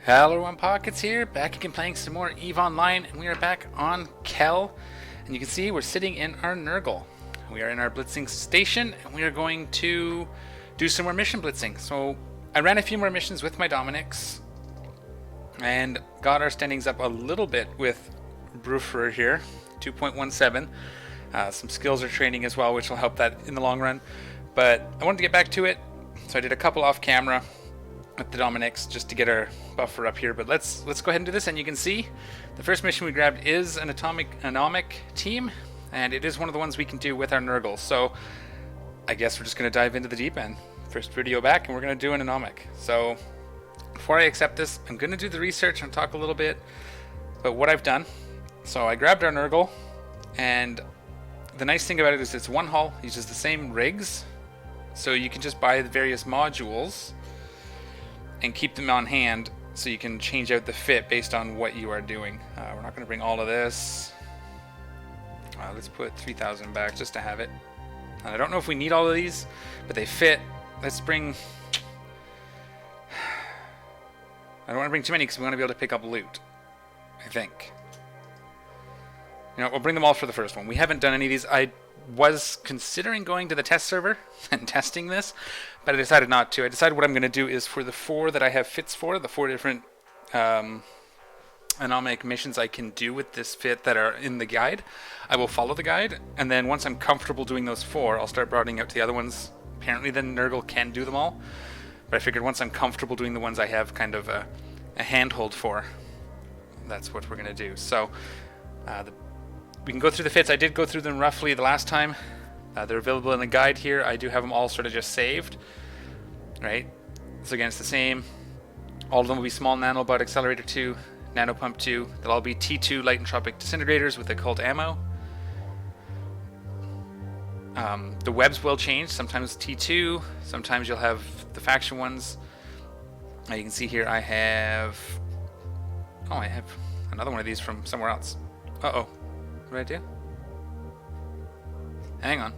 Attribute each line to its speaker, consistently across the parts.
Speaker 1: Hello everyone, Pockets here, back again playing some more EVE Online, and we are back on Kel, and you can see we're sitting in our Nergal. We are in our Blitzing station, and we are going to do some more mission blitzing. So I ran a few more missions with my Dominics, and got our standings up a little bit with Bruffer here, 2.17. Some skills are training as well, which will help that in the long run. But I wanted to get back to it, so I did a couple off camera with the Dominics just to get our buffer up here. But let's go ahead and do this, and you can see the first mission we grabbed is an anomic team, and it is one of the ones we can do with our Nergals. So I guess we're just going to dive into the deep end. First video back, and we're going to do an anomic. So before I accept this, I'm going to do the research and talk a little bit about what I've done. So I grabbed our Nergal, and the nice thing about it is it's one hull, uses the same rigs, so you can just buy the various modules and keep them on hand so you can change out the fit based on what you are doing. We're not going to bring all of this. Let's put 3,000 back just to have it. And I don't know if we need all of these, but they fit. Let's bring... I don't want to bring too many because we want to be able to pick up loot, I think. You know, we'll bring them all for the first one. We haven't done any of these. I was considering going to the test server and testing this, but I decided not to. I decided what I'm going to do is for the 4 that I have fits for, the 4 different anomic missions I can do with this fit that are in the guide, I will follow the guide, and then once I'm comfortable doing those 4, I'll start broadening out to the other ones. Apparently the Nergal can do them all, but I figured once I'm comfortable doing the ones I have kind of a handhold for, that's what we're going to do. So we can go through the fits. I did go through them roughly the last time. They're available in the guide here. I do have them all sort of just saved, right? So again, it's the same. All of them will be small nano bud accelerator 2, nano pump 2. They'll all be T2 light entropic disintegrators with occult ammo. The webs will change. Sometimes T2. Sometimes you'll have the faction ones. You can see here I have... Oh, I have another one of these from somewhere else. Uh-oh. What did I do? Hang on.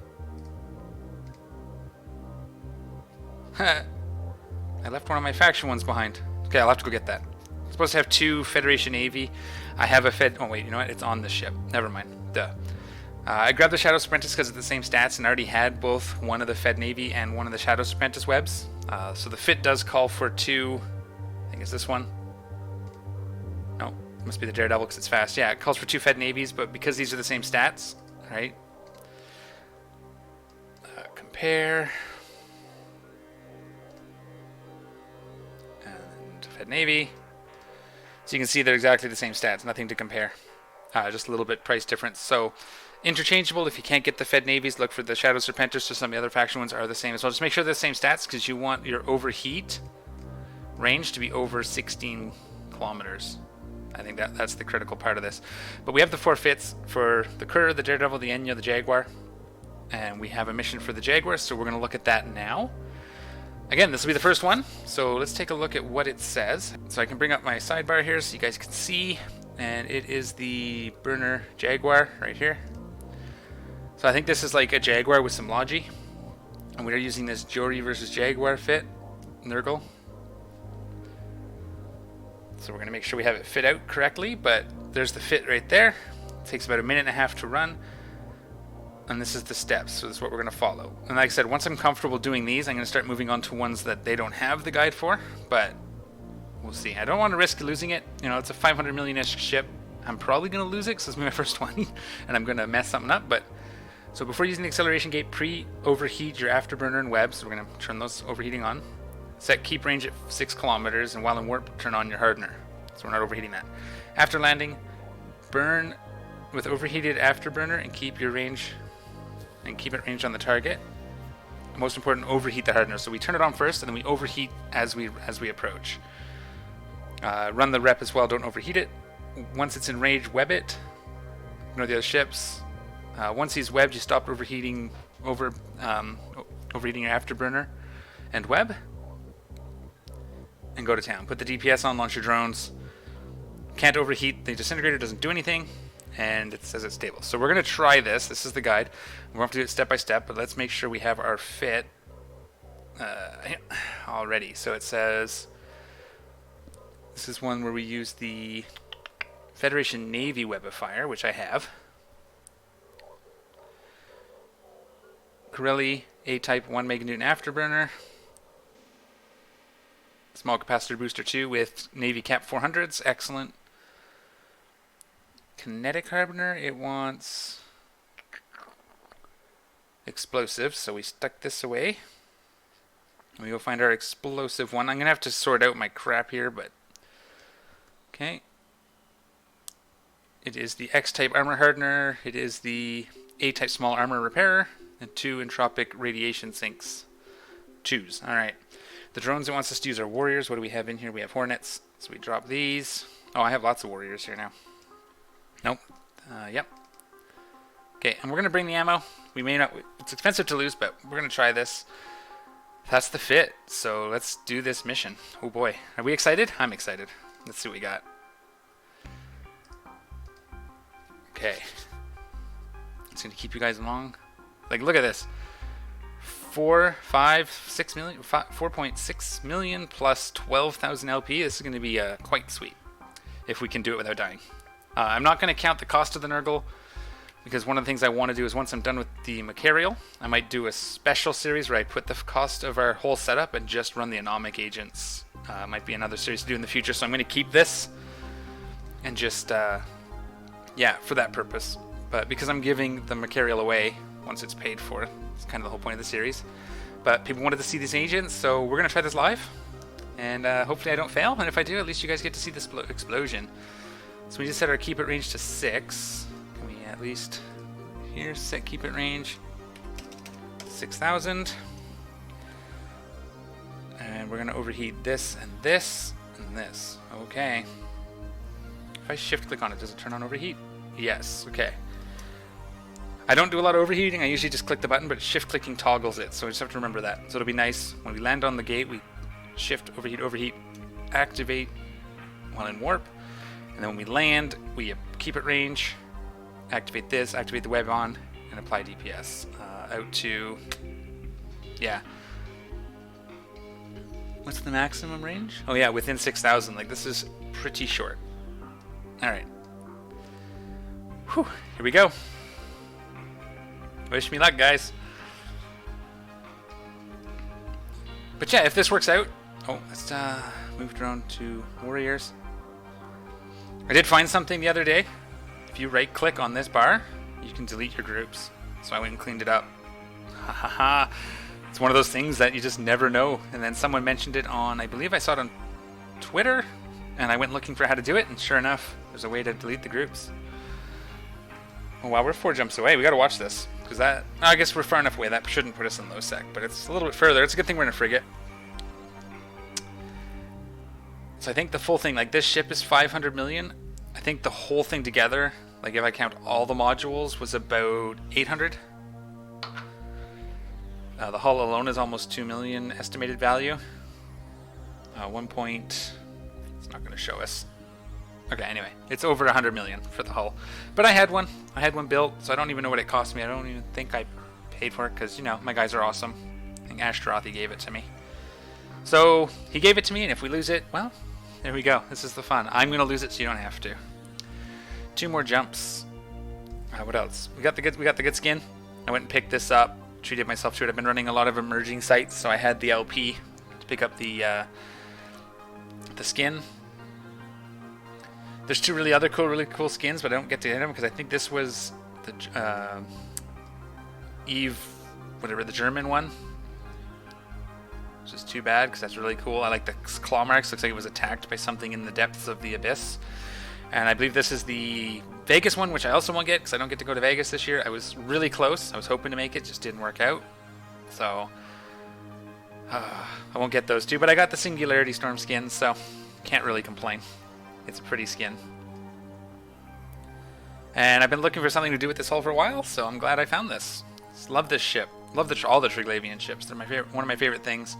Speaker 1: I left one of my faction ones behind. Okay, I'll have to go get that. I'm supposed to have 2 Federation AV. I have a Fed... Oh, wait, you know what? It's on the ship. Never mind. Duh. I grabbed the Shadow Serpentis because of the same stats, and I already had both one of the Fed Navy and one of the Shadow Serpentis webs. So the fit does call for 2... I think it's this one. No, it must be the Daredevil because it's fast. Yeah, it calls for 2 Fed Navies, but because these are the same stats, right? Compare. And Fed Navy. So you can see they're exactly the same stats, nothing to compare. Just a little bit price difference. So interchangeable. If you can't get the Fed Navies, look for the Shadow Serpentis, or some of the other faction ones are the same as well. Just make sure they're the same stats because you want your overheat range to be over 16 kilometers. I think that's the critical part of this. But we have the 4 fits for the Cur, the Daredevil, the Enya, the Jaguar. And we have a mission for the Jaguar, so we're going to look at that now. Again, this will be the first one, so let's take a look at what it says. So I can bring up my sidebar here so you guys can see. And it is the Burner Jaguar right here. So I think this is like a Jaguar with some Logi. And we are using this Jori versus Jaguar fit, Nergal. So we're going to make sure we have it fit out correctly, but there's the fit right there. It takes about 1.5 minutes to run. And this is the steps, so this is what we're going to follow. And like I said, once I'm comfortable doing these, I'm going to start moving on to ones that they don't have the guide for, but we'll see. I don't want to risk losing it. You know, it's a 500 million-ish ship. I'm probably going to lose it because this is my first one, and I'm going to mess something up, but... So before using the acceleration gate, pre-overheat your afterburner and web, so we're going to turn those overheating on. Set keep range at 6 kilometers, and while in warp, turn on your hardener. So we're not overheating that. After landing, burn with overheated afterburner and keep your range... and keep it ranged on the target. Most important, overheat the hardener. So we turn it on first, and then we overheat as we approach. Run the rep as well. Don't overheat it. Once it's in range, web it. Ignore the other ships. Once he's webbed, you stop overheating overheating your afterburner and web, and go to town. Put the DPS on. Launch your drones. Can't overheat. The disintegrator doesn't do anything. And it says it's stable. So we're going to try this. This is the guide. We're going to have to do it step by step, but let's make sure we have our fit already. So it says This is one where we use the Federation Navy Web of Fire, which I have. Corelli A-type 1 meganewton afterburner. Small capacitor booster 2 with Navy Cap 400s. Excellent. Kinetic Hardener. It wants explosives, so we stuck this away. We go find our explosive one. I'm going to have to sort out my crap here, but... Okay. It is the X-type armor hardener. It is the A-type small armor repairer. And 2 entropic radiation sinks. Choose. Alright. The drones it wants us to use are warriors. What do we have in here? We have hornets. So we drop these. Oh, I have lots of warriors here now. Nope. Yep. Okay, and we're going to bring the ammo. We may not... It's expensive to lose, but we're going to try this. That's the fit. So let's do this mission. Oh boy. Are we excited? I'm excited. Let's see what we got. Okay. It's going to keep you guys along. Like, look at this. 4.6 million plus 12,000 LP. This is going to be quite sweet if we can do it without dying. I'm not going to count the cost of the Nergal because one of the things I want to do is once I'm done with the Machariel, I might do a special series where I put the cost of our whole setup and just run the anomic agents. Might be another series to do in the future, so I'm going to keep this and just, yeah, for that purpose. But because I'm giving the Machariel away once it's paid for, it's kind of the whole point of the series. But people wanted to see these agents, so we're going to try this live. And hopefully I don't fail, and if I do, at least you guys get to see this explosion. So we just set our keep it range to 6. Can we at least here set keep it range 6,000. And we're going to overheat this and this and this. Okay. If I shift click on it, does it turn on overheat? Yes. Okay. I don't do a lot of overheating. I usually just click the button, but shift clicking toggles it, so I just have to remember that. So it'll be nice when we land on the gate, we shift, overheat, activate while in warp, and then when we land, we keep it range, activate this, activate the web on, and apply DPS out to, yeah. What's the maximum range? Oh yeah, within 6,000. Like, this is pretty short. All right. Whew, here we go. Wish me luck, guys. But yeah, if this works out... Oh, let's move drone to warriors. I did find something the other day. If you right-click on this bar, you can delete your groups. So I went and cleaned it up. Ha ha ha. It's one of those things that you just never know. And then someone mentioned it on... I believe I saw it on Twitter. And I went looking for how to do it. And sure enough, there's a way to delete the groups. Oh wow, we're 4 jumps away. We gotta watch this. Because that... I guess we're far enough away. That shouldn't put us in low sec. But it's a little bit further. It's a good thing we're in a frigate. So I think the full thing... Like, this ship is 500 million. I think the whole thing together... Like, if I count all the modules, was about 800. The hull alone is almost 2 million estimated value. 1 point... It's not going to show us. Okay, anyway, it's over 100 million for the hull. But I had one. I had one built, so I don't even know what it cost me. I don't even think I paid for it, because, you know, my guys are awesome. I think Ashtaroth, he gave it to me. So, he gave it to me, and if we lose it, well, there we go. This is the fun. I'm going to lose it, so you don't have to. 2 more jumps. What else? We got the good skin. I went and picked this up. Treated myself to it. I've been running a lot of emerging sites, so I had the LP to pick up the skin. There's 2 really cool skins, but I don't get to hit them because I think this was the Eve, whatever, the German one. Which is too bad because that's really cool. I like the claw marks. Looks like it was attacked by something in the depths of the abyss. And I believe this is the Vegas one, which I also won't get because I don't get to go to Vegas this year. I was really close. I was hoping to make it, just didn't work out. So I won't get those 2, but I got the Singularity Storm skin, so can't really complain. It's a pretty skin. And I've been looking for something to do with this hull for a while, so I'm glad I found this. Just love this ship. Love all the Triglavian ships. They're my favorite, one of my favorite things.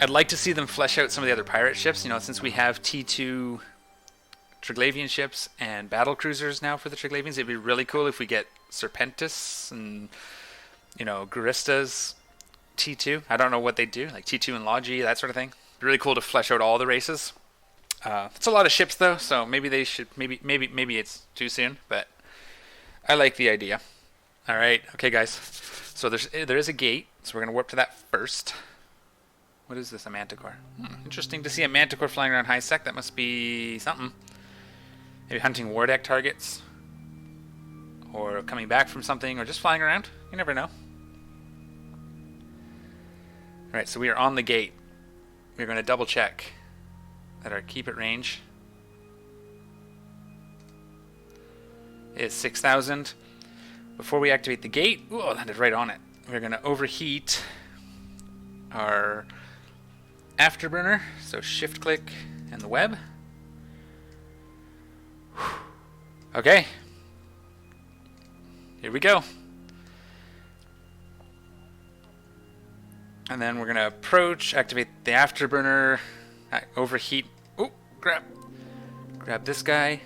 Speaker 1: I'd like to see them flesh out some of the other pirate ships. You know, since we have T2 Triglavian ships and battle cruisers now for the Triglavians, it'd be really cool if we get Serpentis and, you know, Gyristas T2. I don't know what they do, like T2 and Logi, that sort of thing. be really cool to flesh out all the races. It's a lot of ships though, so maybe they should maybe it's too soon, but I like the idea. All right, okay, guys. So there is a gate, so we're gonna warp to that first. What is this? A manticore? Interesting to see a manticore flying around high sec. That must be something. Maybe hunting war deck targets, or coming back from something, or just flying around. You never know. All right, so we are on the gate. We're going to double check that our keep it range is 6,000. Before we activate the gate, ooh, I landed right on it. We're going to overheat our afterburner, so shift click and the web. Okay, here we go. And then we're going to approach, activate the afterburner, overheat. Oh, grab this guy.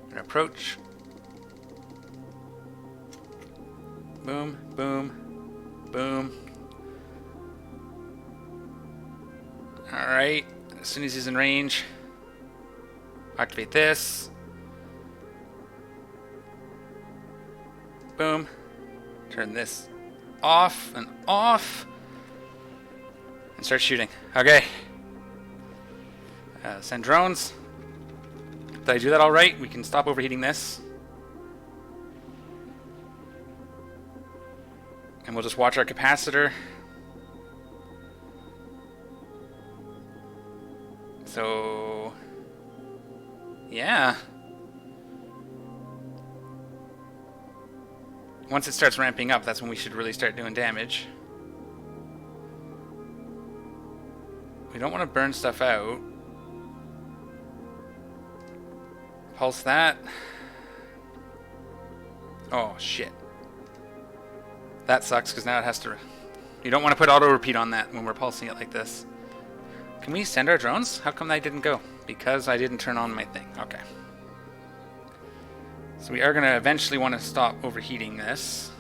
Speaker 1: We're going to approach. Boom, boom, boom. Alright, as soon as he's in range, activate this. Boom. Turn this off and off. And start shooting. Okay. Send drones. Did I do that all right? We can stop overheating this. And we'll just watch our capacitor. So, yeah. Once it starts ramping up, that's when we should really start doing damage. We don't want to burn stuff out. Pulse that. Oh, shit. That sucks, because now it has to... You don't want to put auto-repeat on that when we're pulsing it like this. Can we send our drones? How come that didn't go? Because I didn't turn on my thing. Okay. So we are going to eventually want to stop overheating this.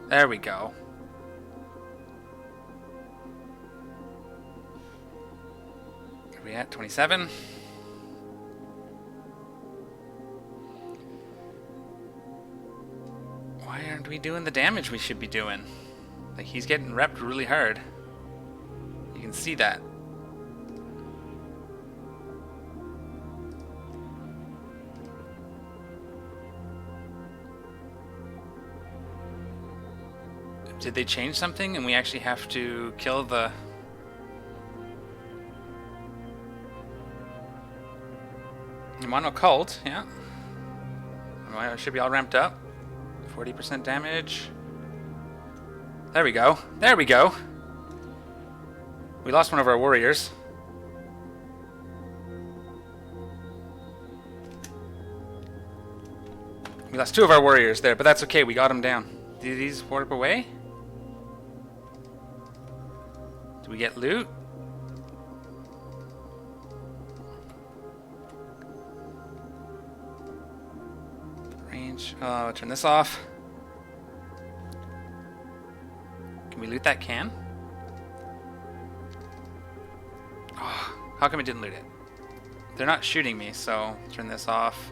Speaker 1: There we go. Are we at 27? Why aren't we doing the damage we should be doing? Like, he's getting repped really hard. You can see that. Did they change something and we actually have to kill the... Mono cult, yeah. It should be all ramped up. 40% damage. There we go. There we go. We lost one of our warriors. We lost two of our warriors there, but that's okay. We got them down. Did these warp away? Do we get loot? Range. Oh, I'll turn this off. Can we loot that can? Oh, how come it didn't loot it? They're not shooting me, so turn this off.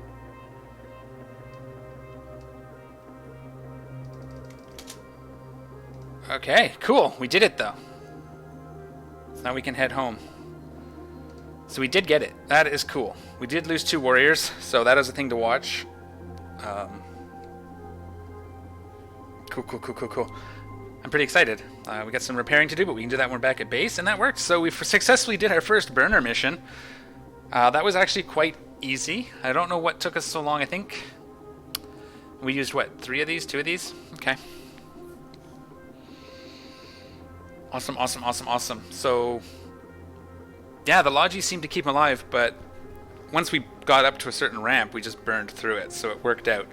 Speaker 1: Okay, cool. We did it, though. So now we can head home. So we did get it. That is cool. We did lose two warriors, so that is a thing to watch. Cool. I'm pretty excited. We got some repairing to do, but we can do that when we're back at base, and that worked. So we successfully did our first burner mission. That was actually quite easy. I don't know what took us so long. I think we used, what, 3 of these? 2 of these? Okay. Awesome. So, yeah, the Logi seemed to keep him alive, but once we got up to a certain ramp, we just burned through it, so it worked out.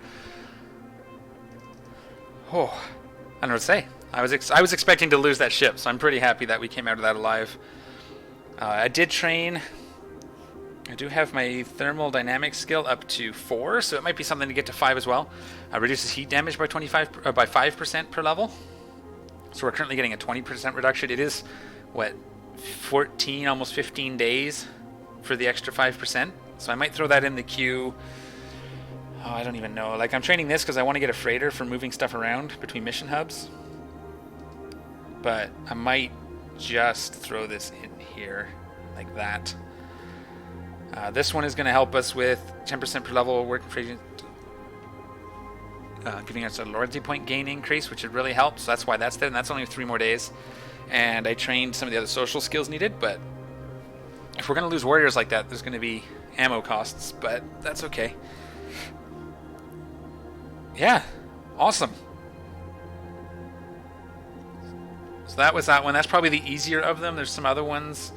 Speaker 1: Oh, I don't know what to say. I was expecting to lose that ship, so I'm pretty happy that we came out of that alive. I did train. I do have my thermal dynamics skill up to 4, so it might be something to get to 5 as well. Reduces heat damage by 5% per level. So we're currently getting a 20% reduction. It is, what, 14, almost 15 days for the extra 5%. So I might throw that in the queue. Oh, I don't even know. Like, I'm training this because I want to get a freighter for moving stuff around between mission hubs. But I might just throw this in here like that. This one is going to help us with 10% per level working for agent, giving us a loyalty point gain increase, which would really help. So that's why that's there, and that's only 3 more days. And I trained some of the other social skills needed, but if we're going to lose warriors like that, there's going to be ammo costs, but that's okay. Yeah, awesome. So that was that one. That's probably the easier of them. There's some other ones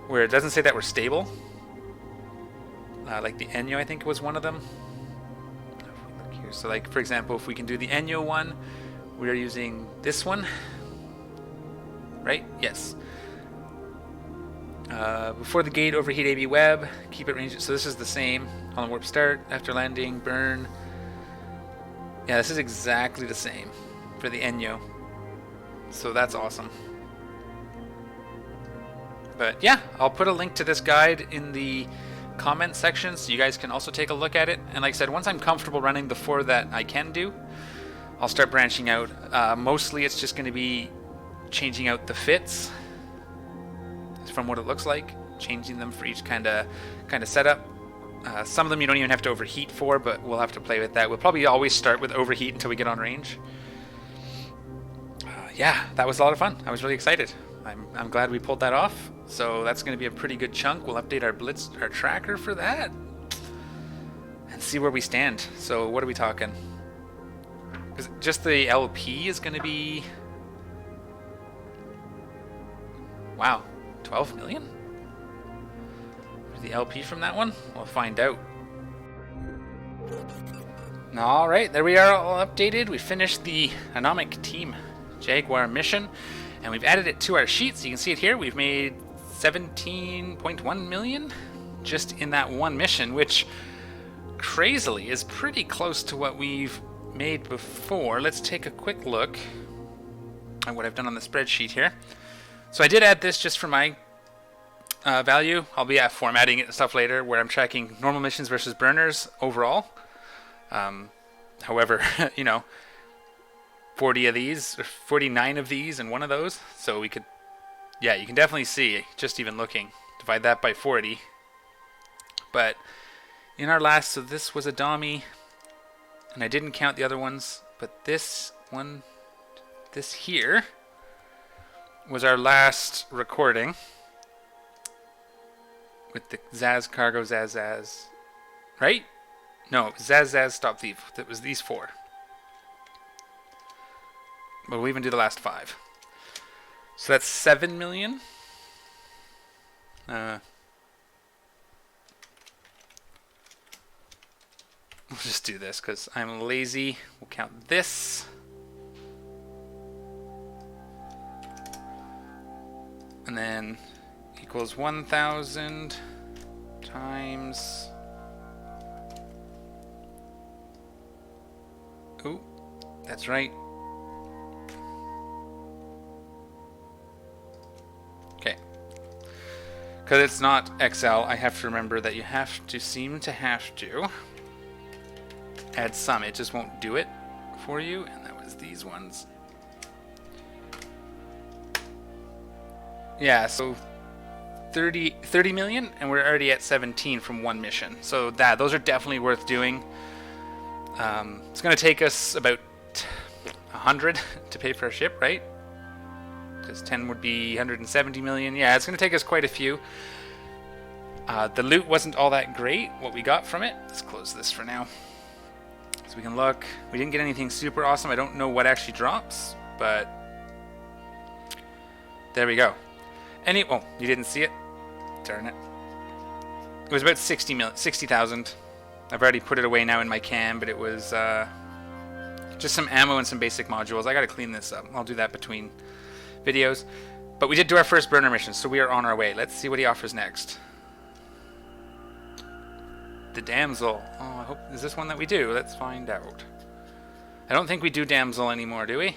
Speaker 1: where it doesn't say that we're stable. Like the Enyo, I think was one of them. Look here. So like, for example, if we can do the Enyo one, we are using this one. Right? Yes. Before the gate, overheat AB web, keep it ranged. So this is the same on the warp start, after landing, burn. Yeah, this is exactly the same for the Enyo. So that's awesome. But yeah, I'll put a link to this guide in the comment section so you guys can also take a look at it. And like I said, once I'm comfortable running the 4 that I can do, I'll start branching out. Mostly it's just going to be changing out the fits from what it looks like, changing them for each kind of setup. Some of them you don't even have to overheat for, but we'll have to play with that. We'll probably always start with overheat until we get on range. Yeah, that was a lot of fun. I was really excited. I'm glad we pulled that off. So that's going to be a pretty good chunk. We'll update our tracker for that and see where we stand. So what are we talking? Just the LP is going to be, wow, 12 million? The LP from that one? We'll find out. Alright, there we are, all updated. We finished the Anomic Team Jaguar mission, and we've added it to our sheet, so you can see it here. We've made 17.1 million just in that one mission, which crazily is pretty close to what we've made before. Let's take a quick look at what I've done on the spreadsheet here. So I did add this just for my value. I'll be formatting it and stuff later, where I'm tracking normal missions versus burners overall. However, you know, 40 of these, or 49 of these, and one of those. So we could, yeah, you can definitely see, just even looking, divide that by 40. But in our last, so this was a dummy, and I didn't count the other ones, but this one, this here, was our last recording with the Zaz Cargo Zaz, right? No, Zaz Stop Thief. That was these 4. But we'll even do the last 5. So that's 7 million. We'll just do this because I'm lazy. We'll count this. And then equals 1,000 times... Ooh, that's right. Okay. Because it's not XL, I have to remember that you have to add some. It just won't do it for you. And that was these ones. Yeah, so 30 million, and we're already at 17 from one mission. So those are definitely worth doing. It's going to take us about 100 to pay for our ship, right? Because 10 would be 170 million. Yeah, it's going to take us quite a few. The loot wasn't all that great, what we got from it. Let's close this for now. So we can look. We didn't get anything super awesome. I don't know what actually drops, but there we go. Oh, you didn't see it? Darn it. It was about 60,000. I've already put it away now in my cam, but it was just some ammo and some basic modules. I gotta clean this up. I'll do that between videos. But we did do our first burner mission, so we are on our way. Let's see what he offers next. The Damsel. Oh, I hope, is this one that we do? Let's find out. I don't think we do Damsel anymore, do we?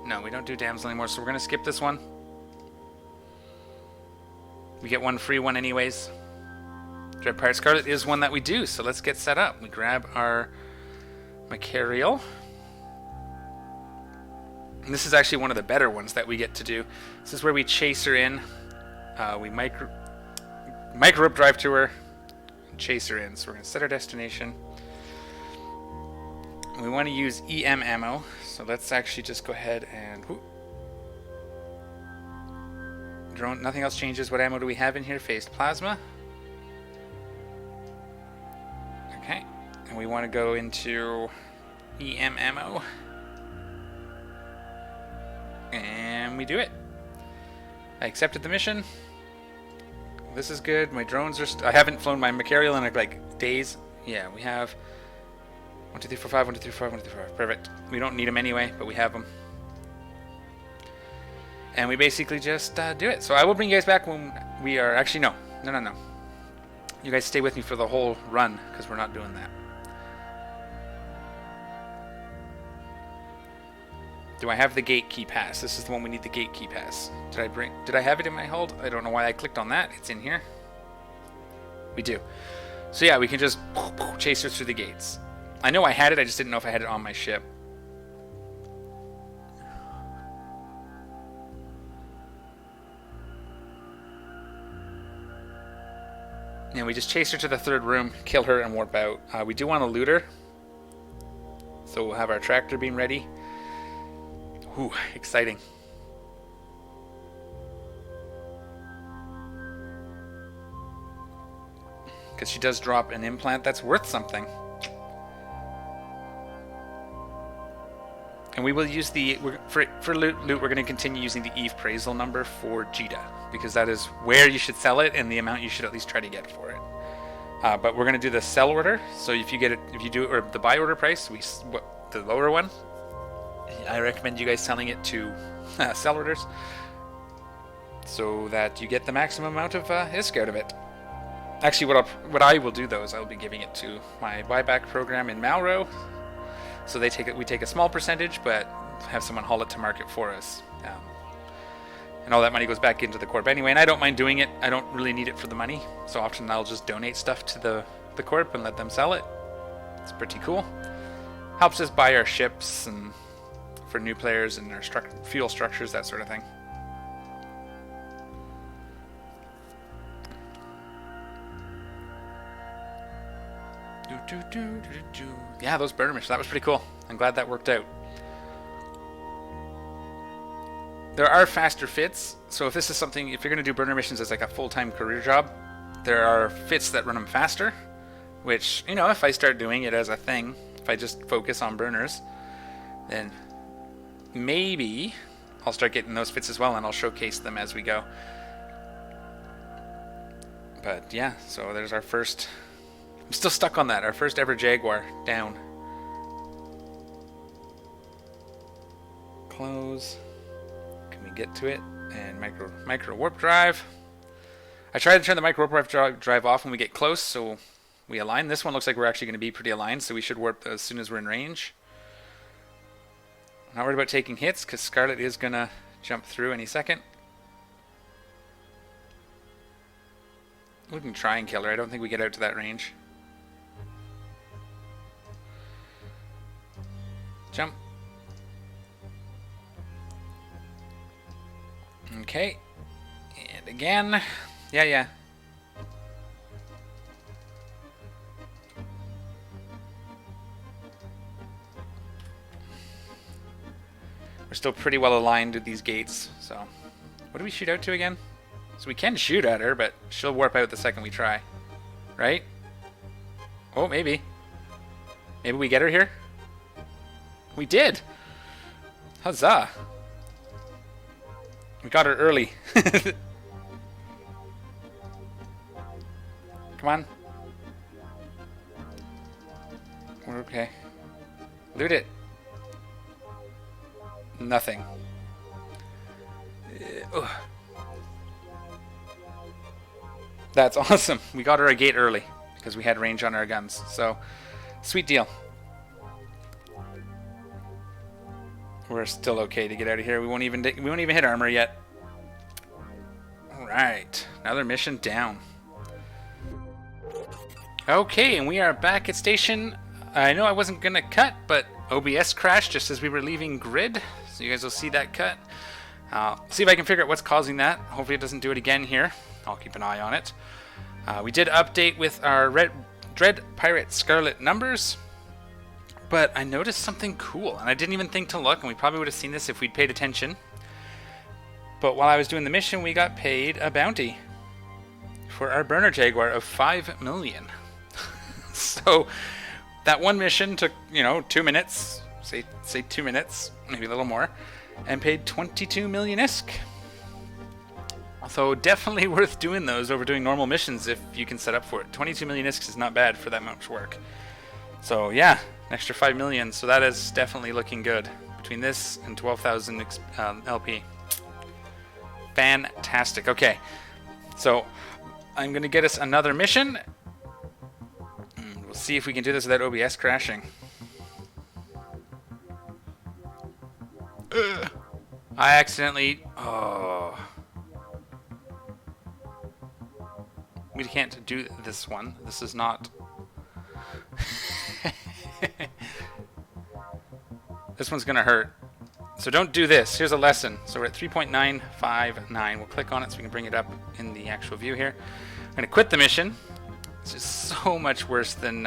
Speaker 1: No, we don't do Damsel anymore, so we're gonna skip this one. We get one free one anyways. Dread Pirate Scarlet is one that we do, so let's get set up. We grab our Machariel. And this is actually one of the better ones that we get to do. This is where we chase her in. We Microwarpdrive to her, and chase her in. So we're going to set our destination. We want to use EM ammo, so let's actually just go ahead and... Drone, nothing else changes. What ammo do we have in here? Phased plasma. Okay, and we want to go into EM ammo. And we do it. I accepted the mission. This is good. My drones are... I haven't flown my Machariel in like days. Yeah, we have 1, 2, 3, 4, 5, 1, 2, 3, 4, 5, 1, 2, 3, 4, 5. Perfect. We don't need them anyway, but we have them. And we basically just do it. So I will bring you guys back when we are... Actually, no. No. You guys stay with me for the whole run, because we're not doing that. Do I have the gate key pass? This is the one we need the gate key pass. Did I have it in my hold? I don't know why I clicked on that. It's in here. We do. So yeah, we can just chase her through the gates. I know I had it, I just didn't know if I had it on my ship. And we just chase her to the third room, kill her, and warp out. We do want to loot her. So we'll have our tractor beam ready. Ooh, exciting. Because she does drop an implant that's worth something. And we will use the... For loot, we're going to continue using the Eve appraisal number for Jita. Because that is where you should sell it and the amount you should at least try to get for it. But we're going to do the sell order. So if you get it, if you do it, or the buy order price, the lower one, I recommend you guys selling it to sell orders, so that you get the maximum amount of ISK out of it. Actually, what I will do though is I'll be giving it to my buyback program in Malro. So we take a small percentage, but have someone haul it to market for us. And all that money goes back into the Corp anyway, and I don't mind doing it. I don't really need it for the money, so often I'll just donate stuff to the Corp and let them sell it. It's pretty cool. Helps us buy our ships and for new players and our fuel structures, that sort of thing. Yeah, those burner missions, that was pretty cool. I'm glad that worked out. There are faster fits, so if this is something, if you're going to do burner missions as like a full-time career job, there are fits that run them faster, which, you know, if I start doing it as a thing, if I just focus on burners, then maybe I'll start getting those fits as well, and I'll showcase them as we go. But yeah, so there's our first... I'm still stuck on that. Our first ever Jaguar down. Close. Can we get to it? And Microwarpdrive. I tried to turn the Microwarpdrive off when we get close, so we align. This one looks like we're actually going to be pretty aligned, so we should warp as soon as we're in range. I'm not worried about taking hits, because Scarlet is going to jump through any second. We can try and kill her. I don't think we get out to that range. Jump. Okay. And again. Yeah. We're still pretty well aligned with these gates, so... What do we shoot out to again? So we can shoot at her, but she'll warp out the second we try. Right? Oh, maybe. Maybe we get her here? We did! Huzzah! We got her early. Come on. We're okay. Loot it. Nothing. That's awesome. We got her a gate early because we had range on our guns. So, sweet deal. We're still okay to get out of here. We won't even hit armor yet. All right. Alright, another mission down. Okay, and we are back at station. I know I wasn't going to cut, but OBS crashed just as we were leaving grid. So you guys will see that cut. See if I can figure out what's causing that. Hopefully it doesn't do it again here. I'll keep an eye on it. We did update with our Dread Pirate Scarlet numbers. But I noticed something cool, and I didn't even think to look, and we probably would have seen this if we'd paid attention. But while I was doing the mission, we got paid a bounty for our burner Jaguar of 5 million. So that one mission took, 2 minutes, say 2 minutes, maybe a little more, and paid 22 million ISK. So definitely worth doing those over doing normal missions if you can set up for it. 22 million ISK is not bad for that much work. So yeah, an extra 5 million, so that is definitely looking good. Between this and 12,000 LP. Fantastic. Okay, so I'm going to get us another mission. We'll see if we can do this without OBS crashing. I accidentally... Oh. We can't do this one. This is not... This one's going to hurt. So don't do this. Here's a lesson. So we're at 3.959. We'll click on it so we can bring it up in the actual view here. I'm going to quit the mission. It's just so much worse than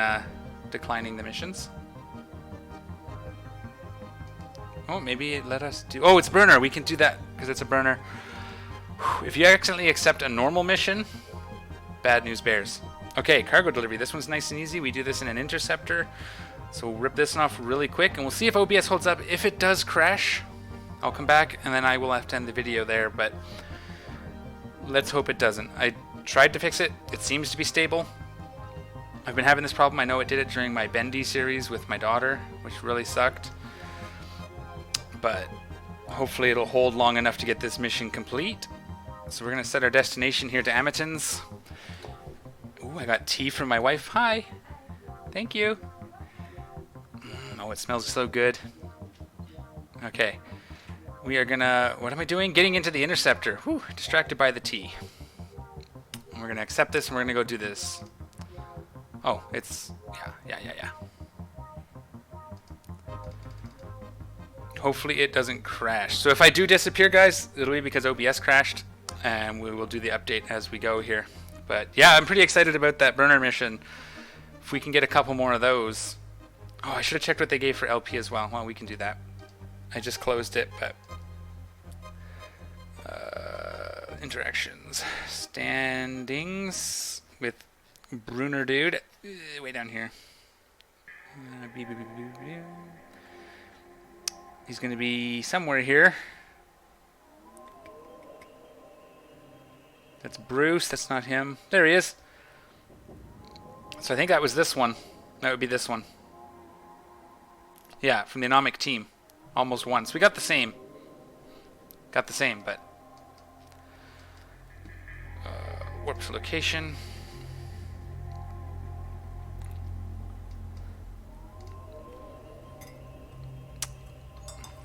Speaker 1: declining the missions. Oh, maybe it let us do... Oh, it's burner. We can do that because it's a burner. If you accidentally accept a normal mission, bad news bears. Okay, cargo delivery. This one's nice and easy. We do this in an interceptor. So we'll rip this one off really quick, and we'll see if OBS holds up. If it does crash, I'll come back, and then I will have to end the video there, but let's hope it doesn't. I tried to fix it. It seems to be stable. I've been having this problem. I know it did it during my Bendy series with my daughter, which really sucked. But hopefully it'll hold long enough to get this mission complete. So we're going to set our destination here to Amatins. Ooh, I got tea from my wife. Hi. Thank you. Oh, it smells so good. Okay. We are gonna... What am I doing? Getting into the interceptor. Whew, distracted by the tea. And we're gonna accept this and we're gonna go do this. Oh, it's... Yeah. Hopefully it doesn't crash. So if I do disappear, guys, it'll be because OBS crashed. And we will do the update as we go here. But yeah, I'm pretty excited about that burner mission. If we can get a couple more of those... Oh, I should have checked what they gave for LP as well. Well, we can do that. I just closed it, but... interactions. Standings with Brunner dude. Way down here. He's going to be somewhere here. That's Bruce. That's not him. There he is. So I think that was this one. That would be this one. Yeah, from the Anomic team. Almost once. We got the same. Got the same, but... warp to location.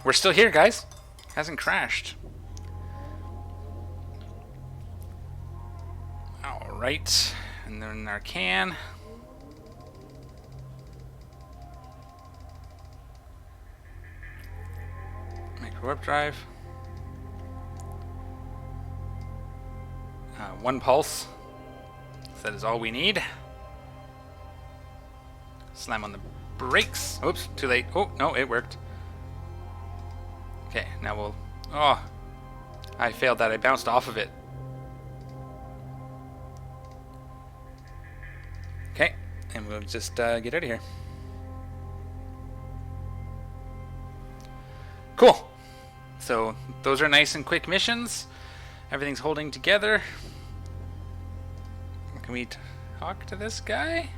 Speaker 1: We're still here, guys. Hasn't crashed. Alright. And then our can. Microwarpdrive. One pulse. That is all we need. Slam on the brakes. Oops, too late. Oh, no, it worked. Okay, now we'll... Oh, I failed that. I bounced off of it. Okay, and we'll just get out of here. Cool. So those are nice and quick missions. Everything's holding together. Can we talk to this guy?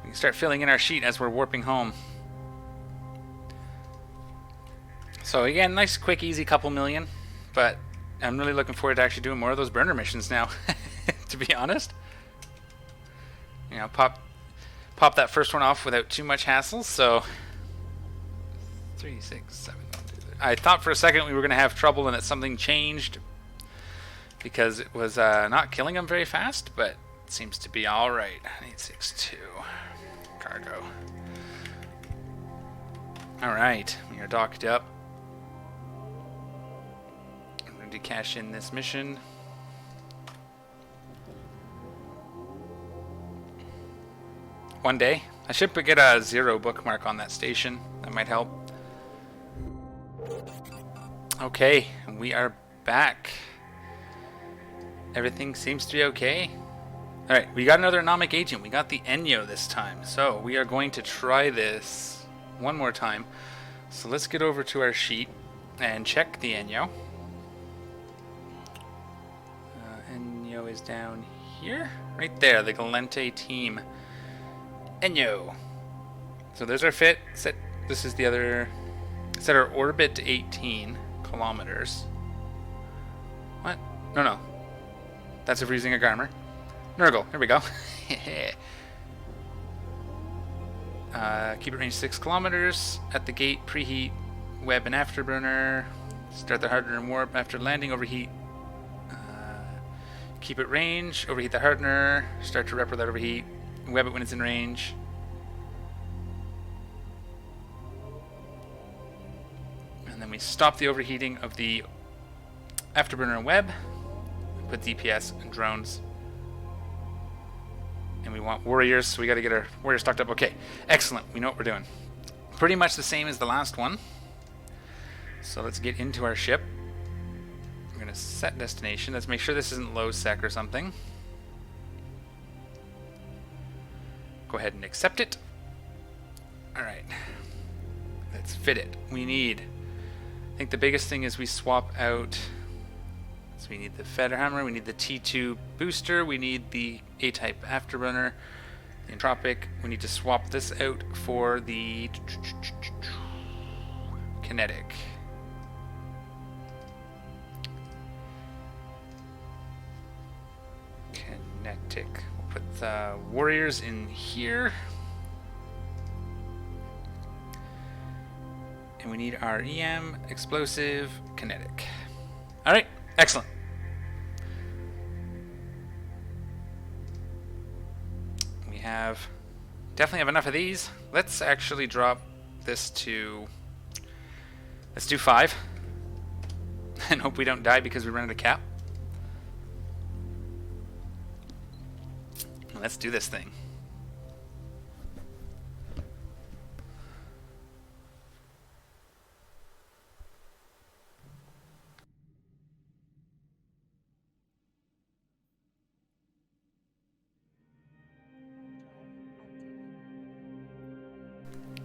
Speaker 1: We can start filling in our sheet as we're warping home. So again, nice, quick, easy couple million. But I'm really looking forward to actually doing more of those burner missions now, to be honest. You know, pop that first one off without too much hassle, so... 3, 6, 7, 1, 2, 3. I thought for a second we were going to have trouble and that something changed because it was not killing them very fast, but it seems to be alright. 862. Cargo. Alright, we are docked up. I'm going to cash in this mission. One day. I should get a 0 bookmark on that station. That might help. Okay, we are back. Everything seems to be okay. Alright, we got another anomic agent. We got the Enyo this time. So we are going to try this one more time. So let's get over to our sheet and check the Enyo. Enyo is down here. Right there, the Galente team. Enyo. So there's our fit. This is the other. Set our orbit to 18 kilometers. What? No. That's if we're using a Garmer. Nergal. Here we go. Keep it range 6 kilometers. At the gate, preheat, web, and afterburner. Start the Hardener and warp after landing. Overheat. Keep it range. Overheat the Hardener. Start to rep without overheat. Web it when it's in range. And then we stop the overheating of the afterburner and web. Put DPS and drones. And we want warriors, so we got to get our warriors stocked up. Okay, excellent. We know what we're doing. Pretty much the same as the last one. So let's get into our ship. We're going to set destination. Let's make sure this isn't low sec or something. Go ahead and accept it. Alright. Let's fit it. We need... I think the biggest thing is we swap out... So we need the Federhammer, we need the T2 booster, we need the A-type afterburner, the Entropic. We need to swap this out for the kinetic. Kinetic. We'll put the warriors in here. And we need our EM, explosive, kinetic. Alright, excellent. We definitely have enough of these. Let's actually drop this to... Let's do 5. And hope we don't die because we run out of cap. Let's do this thing.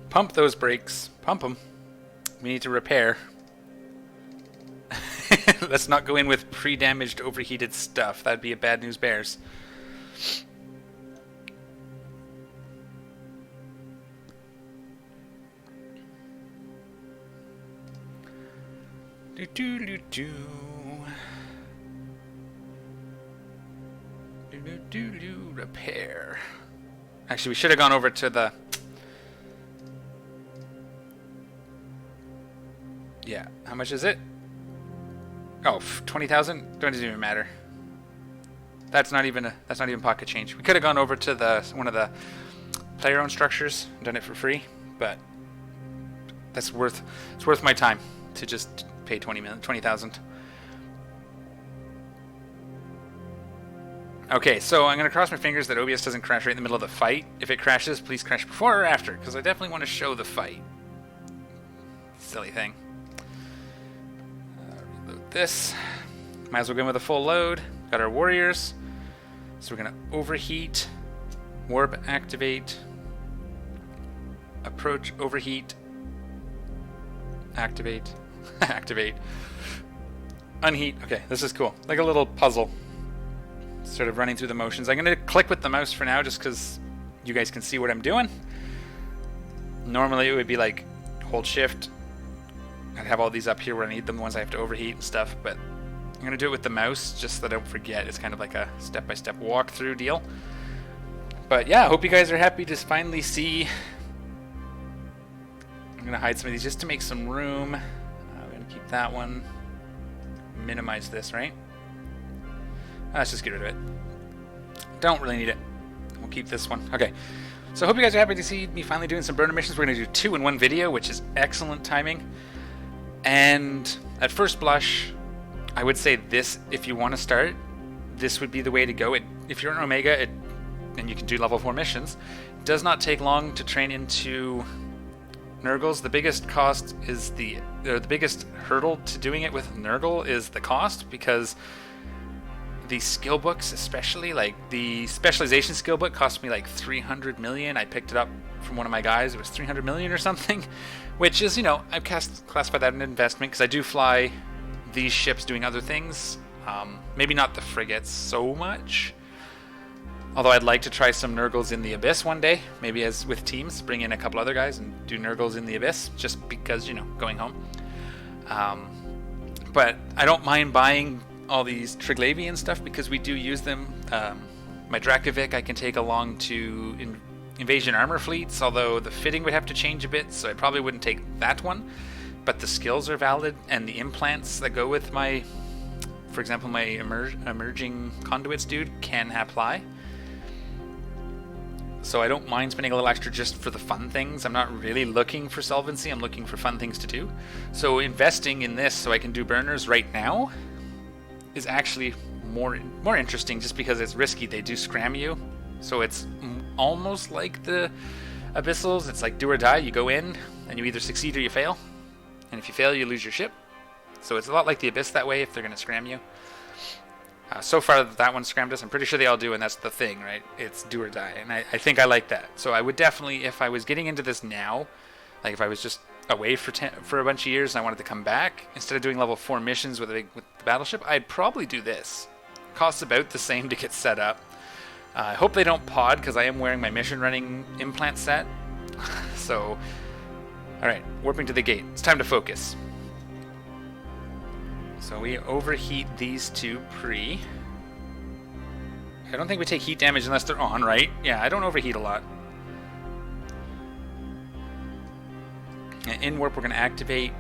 Speaker 1: Pump those brakes. Pump them. We need to repair. Let's not go in with pre-damaged, overheated stuff. That'd be a bad news bears. Repair. Actually, we should have gone over to the... Yeah, how much is it? Oh, 20,000? Doesn't even matter. That's not even pocket change. We could have gone over to one of the player-owned structures and done it for free, but it's worth my time to just pay 20,000. Okay, so I'm gonna cross my fingers that OBS doesn't crash right in the middle of the fight. If it crashes, please crash before or after, because I definitely want to show the fight. Silly thing. Reload this. Might as well go in with a full load. Got our warriors. So we're gonna overheat, warp activate, approach overheat, activate, activate, unheat. Okay, this is cool. Like a little puzzle. Sort of running through the motions. I'm gonna click with the mouse for now just because you guys can see what I'm doing. Normally it would be like hold shift. I'd have all these up here where I need them, the ones I have to overheat and stuff, but I'm gonna do it with the mouse just so that I don't forget. It's kind of like a step-by-step walkthrough deal. But yeah, I hope you guys are happy to finally see. I'm gonna hide some of these just to make some room. We Keep that one. Minimize this, right? Let's just get rid of it. Don't really need it. We'll keep this one. Okay. So I hope you guys are happy to see me finally doing some burner missions. We're going to do 2 in 1 video, which is excellent timing. And at first blush, I would say this, if you want to start, this would be the way to go. If you're an Omega, and you can do level 4 missions, it does not take long to train into Nergals. The biggest cost is the biggest hurdle to doing it with Nergal is the cost, because the skill books, especially like the specialization skill book, cost me like 300 million. I picked it up from one of my guys. It was 300 million or something, which is, you know, I've classified that an investment because I do fly these ships doing other things. Maybe not the frigates so much, although I'd like to try some Nergals in the Abyss one day, maybe as with teams, bring in a couple other guys and do Nergals in the Abyss, just because, you know, going home. But I don't mind buying all these Triglavian stuff because we do use them. My Dracovic I can take along to invasion armor fleets, although the fitting would have to change a bit, so I probably wouldn't take that one. But the skills are valid, and the implants that go with my, for example, my emerging conduits dude can apply. So I don't mind spending a little extra just for the fun things. I'm not really looking for solvency, I'm looking for fun things to do. So investing in this so I can do burners right now is actually more interesting, just because it's risky. They do scram you, so it's almost like the Abyssals. It's like do or die. You go in and you either succeed or you fail, and if you fail you lose your ship. So it's a lot like the Abyss that way if they're going to scram you. So far that one scrammed us. I'm pretty sure they all do, and that's the thing, right? It's do or die, and I think I like that. So I would definitely, if I was getting into this now, like if I was just away for a bunch of years and I wanted to come back, instead of doing level 4 missions with the battleship, I'd probably do this. Costs about the same to get set up. I hope they don't pod, because I am wearing my mission running implant set. So, alright, warping to the gate. It's time to focus. So we overheat these two pre. I don't think we take heat damage unless they're on, right? Yeah, I don't overheat a lot. In warp, we're going to activate.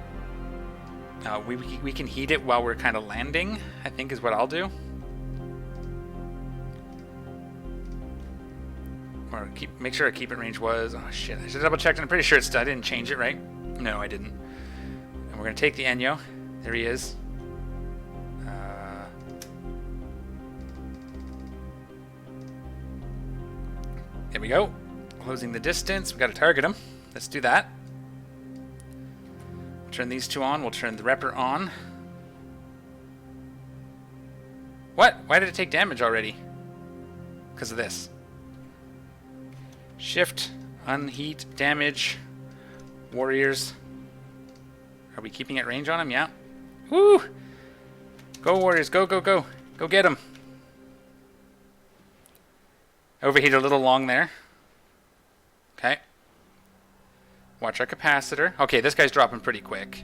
Speaker 1: We can heat it while we're kind of landing, I think is what I'll do. Or make sure our keep it range was. Oh shit! I should double check. I'm pretty sure I didn't change it, right? No, I didn't. And we're going to take the Enyo. There he is. There we go. Closing the distance. We got to target him. Let's do that. Turn these two on. We'll turn the Repper on. What? Why did it take damage already? Because of this. Shift, unheat, damage, warriors. Are we keeping at range on him? Yeah. Woo! Go warriors, go, go, go. Go get him. Overheat a little long there. Okay. Watch our capacitor. Okay, this guy's dropping pretty quick.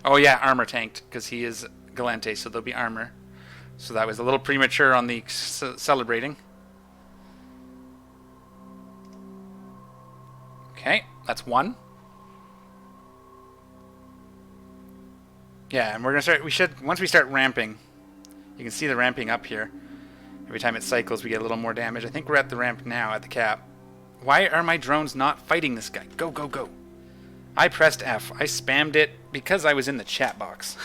Speaker 1: Oh yeah, armor tanked, because he is Galente, so there'll be armor. So that was a little premature on the celebrating. Okay, that's one. Yeah, and we're gonna start. Once we start ramping, you can see the ramping up here. Every time it cycles, we get a little more damage. I think we're at the ramp now, at the cap. Why are my drones not fighting this guy? Go, go, go. I pressed F. I spammed it because I was in the chat box.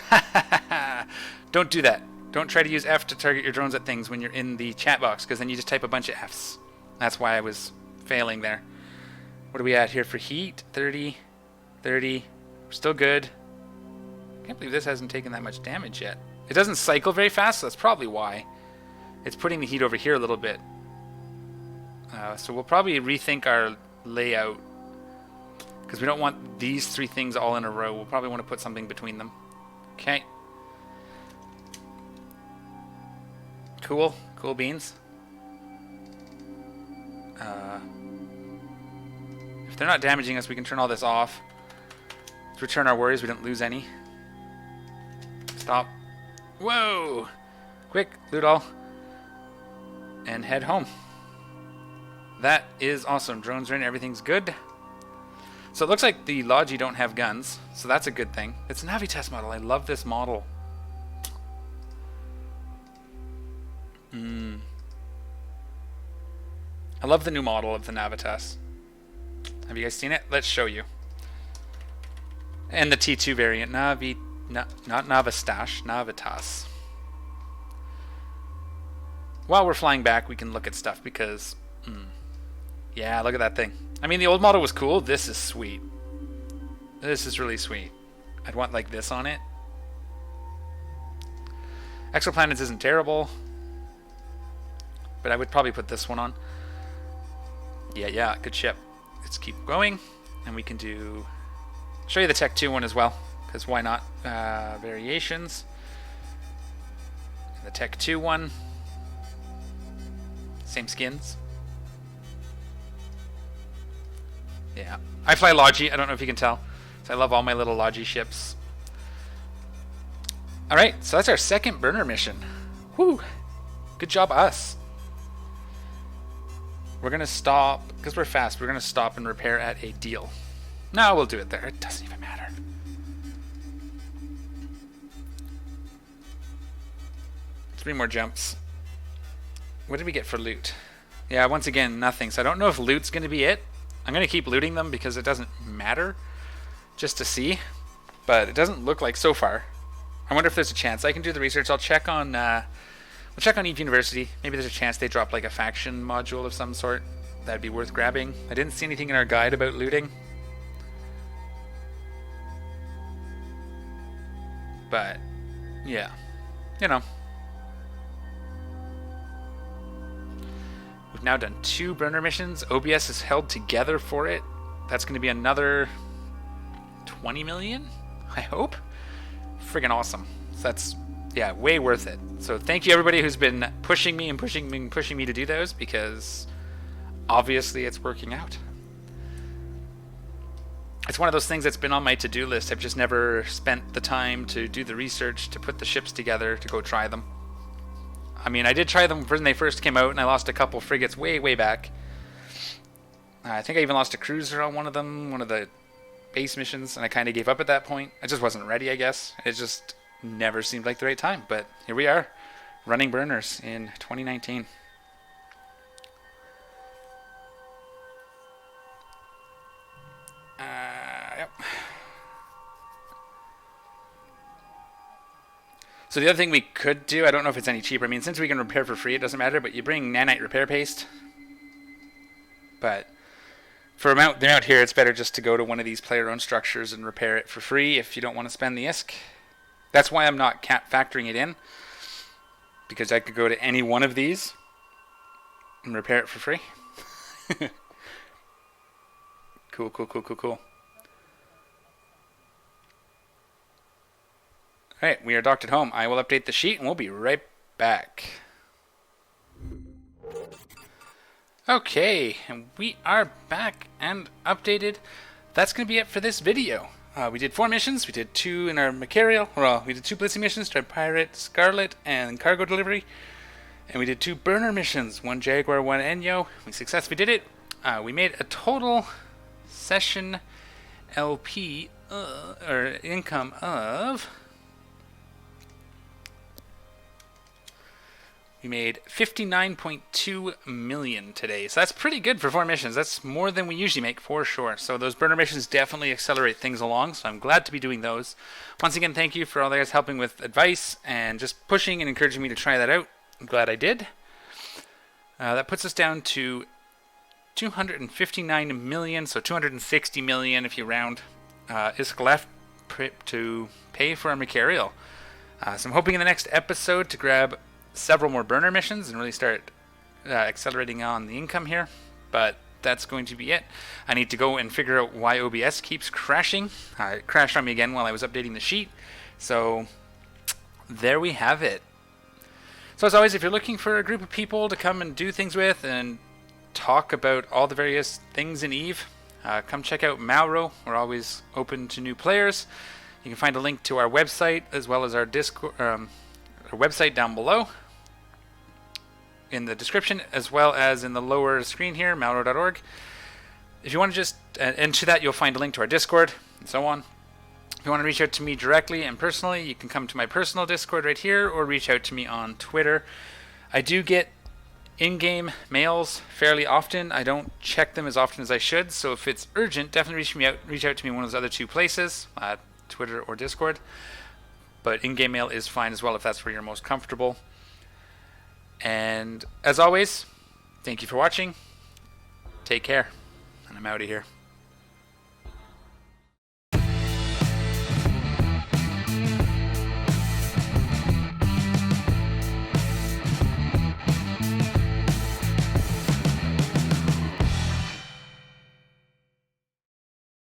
Speaker 1: Don't do that. Don't try to use F to target your drones at things when you're in the chat box, because then you just type a bunch of Fs. That's why I was failing there. What are we at here for heat? 30, 30. We're still good. Can't believe this hasn't taken that much damage yet. It doesn't cycle very fast, so that's probably why. It's putting the heat over here a little bit. So we'll probably rethink our layout, because we don't want these three things all in a row. We'll probably want to put something between them. Okay. Cool. Cool beans. If they're not damaging us, we can turn all this off. Let's return our warriors. We didn't lose any. Stop. Whoa! Quick, loot all. And head home. That is awesome. Drones are in. Everything's good. So it looks like the Logi don't have guns, so that's a good thing. It's a Navi-test model. I love this model. I love the new model of the Navitas. Have you guys seen it? Let's show you. And the T2 variant, not Navistache, Navitas. While we're flying back, we can look at stuff because, yeah, look at that thing. I mean, the old model was cool. This is sweet. This is really sweet. I'd want like this on it. Exoplanets isn't terrible, but I would probably put this one on. Yeah, good ship. Let's keep going, and we can show you the Tech 2 one as well, because why not? Variations. The Tech 2 one. Same skins. Yeah. I fly Logi, I don't know if you can tell. So I love all my little Logi ships. Alright, so that's our second burner mission. Woo! Good job, us. We're going to stop, because we're fast, we're going to stop and repair at a deal. No, we'll do it there. It doesn't even matter. Three more jumps. What did we get for loot? Yeah, once again, nothing. So I don't know if loot's going to be it. I'm going to keep looting them because it doesn't matter. Just to see. But it doesn't look like so far. I wonder if there's a chance. I can do the research. I'll check on... we'll check on Eve University. Maybe there's a chance they drop like a faction module of some sort. That'd be worth grabbing. I didn't see anything in our guide about looting. But, yeah. You know. We've now done 2 burner missions. OBS is held together for it. That's going to be another 20 million, I hope. Friggin' awesome. So that's, yeah, way worth it. So thank you everybody who's been pushing me and pushing me to do those, because obviously it's working out. It's one of those things that's been on my to-do list. I've just never spent the time to do the research, to put the ships together, to go try them. I mean, I did try them when they first came out, and I lost a couple frigates way back. I think I even lost a cruiser on one of them, one of the base missions, and I kind of gave up at that point. I just wasn't ready, I guess. It just never seemed like the right time. But here we are, running burners in 2019. Yep. So the other thing we could do, I don't know if it's any cheaper. I mean, since we can repair for free, it doesn't matter, but you bring nanite repair paste. But for amount they're out here, it's better just to go to one of these player-owned structures and repair it for free if you don't want to spend the ISK. That's why I'm not factoring it in, because I could go to any one of these and repair it for free. Cool. Alright, we are docked at home. I will update the sheet and we'll be right back. Okay, and we are back and updated. That's going to be it for this video. We did 4 missions. We did 2 in our Machariel. Well, we did 2 Blitzing missions, Dread Pirate, Scarlet, and Cargo Delivery. And we did 2 burner missions, 1 Jaguar, 1 Enyo. We successfully did it. We made a total session LP, or income of... We made 59.2 million today. So that's pretty good for 4 missions. That's more than we usually make, for sure. So those burner missions definitely accelerate things along. So I'm glad to be doing those. Once again, thank you for all the guys helping with advice and just pushing and encouraging me to try that out. I'm glad I did. That puts us down to 259 million. So 260 million if you round is left to pay for our Machariel. So I'm hoping in the next episode to grab several more burner missions and really start accelerating on the income here, but that's going to be it. I need to go and figure out why OBS keeps crashing. It crashed on me again while I was updating the sheet, so there we have it. So as always, if you're looking for a group of people to come and do things with and talk about all the various things in EVE, come check out Mauro. We're always open to new players. You can find a link to our website as well as our Discord, our website down below in the description, as well as in the lower screen here, mauro.org. if you want to just, and to that you'll find a link to our Discord and so on. If you want to reach out to me directly and personally, you can come to my personal Discord right here or reach out to me on Twitter. I do get in-game mails fairly often. I don't check them as often as I should, so if it's urgent, definitely reach out to me in one of those other two places, Twitter or Discord. But in-game mail is fine as well if that's where you're most comfortable. And as always, thank you for watching. Take care, and I'm out of here.